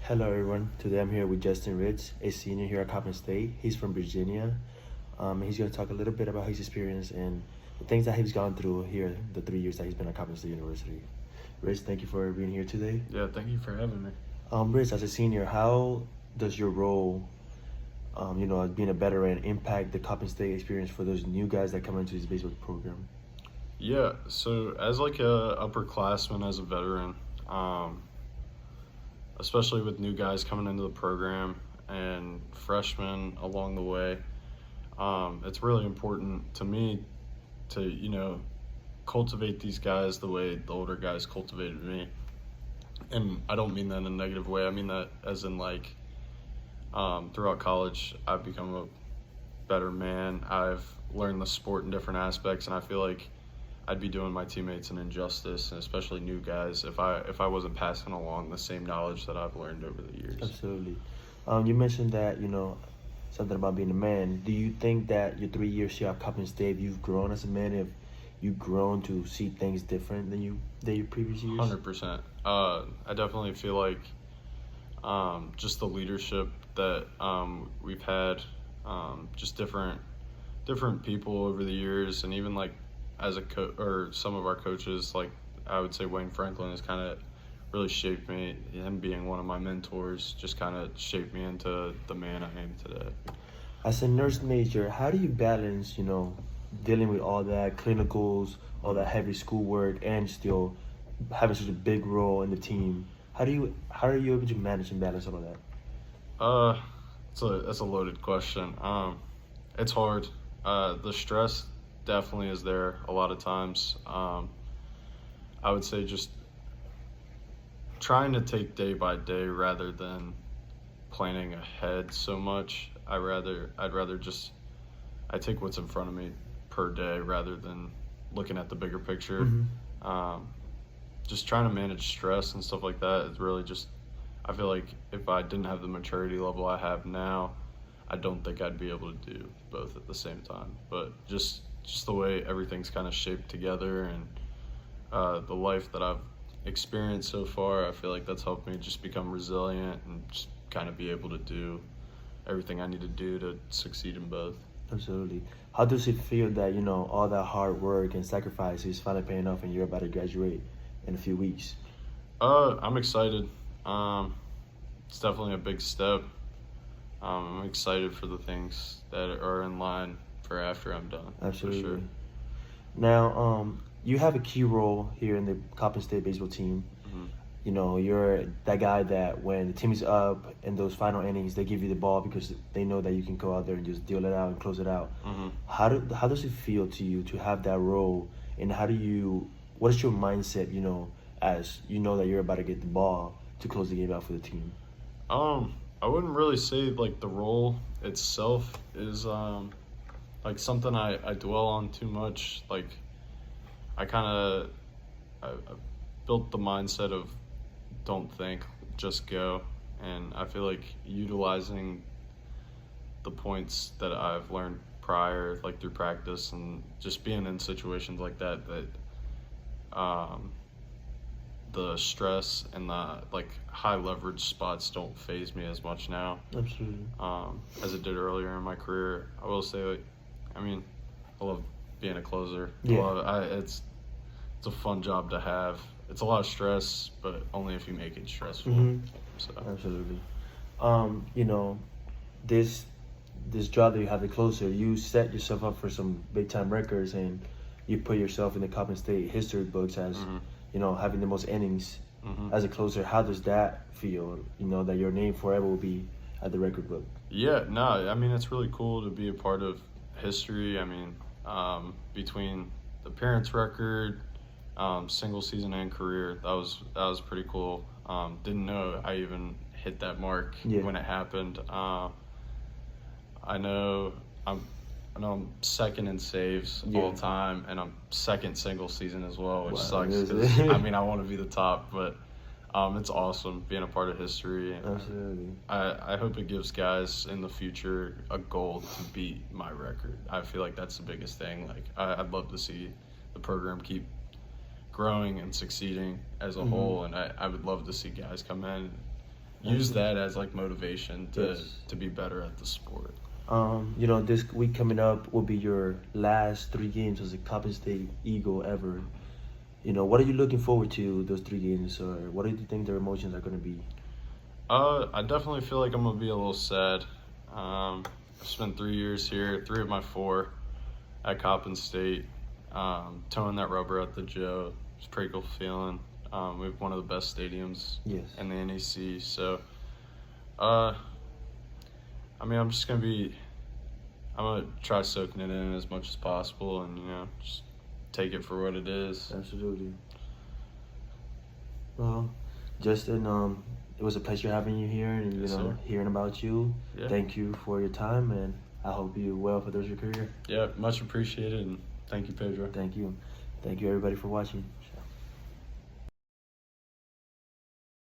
Hello, everyone. Today I'm here with Justin Ritz, a senior here at Coppin State. He's from Virginia. He's going to talk a little bit about his experience and the things that he's gone through here the 3 years that he's been at Coppin State University. Ritz, thank you for being here today. Yeah, thank you for having me. Ritz, as a senior, how does your role, as being a veteran, impact the Coppin State experience for those new guys that come into this baseball program? Yeah, so as like a upperclassman, as a veteran, especially with new guys coming into the program and freshmen along the way, it's really important to me to, cultivate these guys the way the older guys cultivated me. And I don't mean that in a negative way. I mean that as in throughout college, I've become a better man. I've learned the sport in different aspects, and I feel like I'd be doing my teammates an injustice, and especially new guys, if I wasn't passing along the same knowledge that I've learned over the years. Absolutely. You mentioned that, something about being a man. Do you think that your 3 years here at Coppin State, you've grown as a man? Have you grown to see things different than your previous years? 100%. I definitely feel like just the leadership that we've had, just different people over the years, and even like as or some of our coaches, like I would say Wayne Franklin has kind of really shaped me. Him being one of my mentors just kind of shaped me into the man I am today. As a nurse major, how do you balance, dealing with all that clinicals, all that heavy schoolwork, and still having such a big role in the team? How are you able to manage and balance all of that? That's a loaded question. It's hard. The stress definitely is there a lot of times. I would say just trying to take day by day rather than planning ahead so much. I'd rather just take what's in front of me per day rather than looking at the bigger picture. Mm-hmm. Just trying to manage stress and stuff like that is really just, I feel like if I didn't have the maturity level I have now, I don't think I'd be able to do both at the same time. But just the way everything's kind of shaped together, and the life that I've experienced so far, I feel like that's helped me just become resilient and just kind of be able to do everything I need to do to succeed in both. Absolutely. How does it feel that, all that hard work and sacrifice is finally paying off and you're about to graduate in a few weeks? I'm excited. It's definitely a big step. I'm excited for the things that are in line for after I'm done. Absolutely. For sure. Now, you have a key role here in the Coppin State baseball team. Mm-hmm. You're that guy that when the team is up in those final innings, they give you the ball because they know that you can go out there and just deal it out and close it out. Mm-hmm. How does it feel to you to have that role, and what is your mindset, as you know that you're about to get the ball to close the game out for the team? I wouldn't really say like the role itself is like something I dwell on too much. Like I built the mindset of don't think, just go. And I feel like utilizing the points that I've learned prior, like through practice and just being in situations like that, the stress and the like high leverage spots don't faze me as much now. Absolutely. As it did earlier in my career. I will say, I love being a closer. Yeah. It's a fun job to have. It's a lot of stress, but only if you make it stressful. Mm-hmm. So. Absolutely. This job that you have, the closer, you set yourself up for some big time records, and you put yourself in the Coppin State history books as having the most innings as a closer. How does that feel? That your name forever will be at the record book. Yeah, no, it's really cool to be a part of history. Between the appearance record, single season and career, that was pretty cool. Didn't know I even hit that mark when it happened. I know I'm second in saves all time, and I'm second single season as well, which sucks because I want to be the top, but it's awesome being a part of history. Absolutely. I hope it gives guys in the future a goal to beat my record. I feel like that's the biggest thing. Like I'd love to see the program keep growing and succeeding as a whole, and I would love to see guys come in, use that as like motivation to Yes. to be better at the sport. This week coming up will be your last 3 games as a Coppin State Eagle ever. What are you looking forward to those 3 games, or what do you think their emotions are going to be? I definitely feel like I'm gonna be a little sad. I've spent 3 years here, 3 of my 4 at Coppin State, towing that rubber at the Joe. It's a pretty cool feeling. We have one of the best stadiums Yes. in the NEC, so I'm gonna try soaking it in as much as possible, and just take it for what it is. Absolutely. Well, Justin, it was a pleasure having you here and Yes, sir. hearing about you. Yeah. Thank you for your time, and I hope you well for the rest of your career. Yeah, much appreciated, and thank you, Pedro. Thank you. Thank you, everybody, for watching.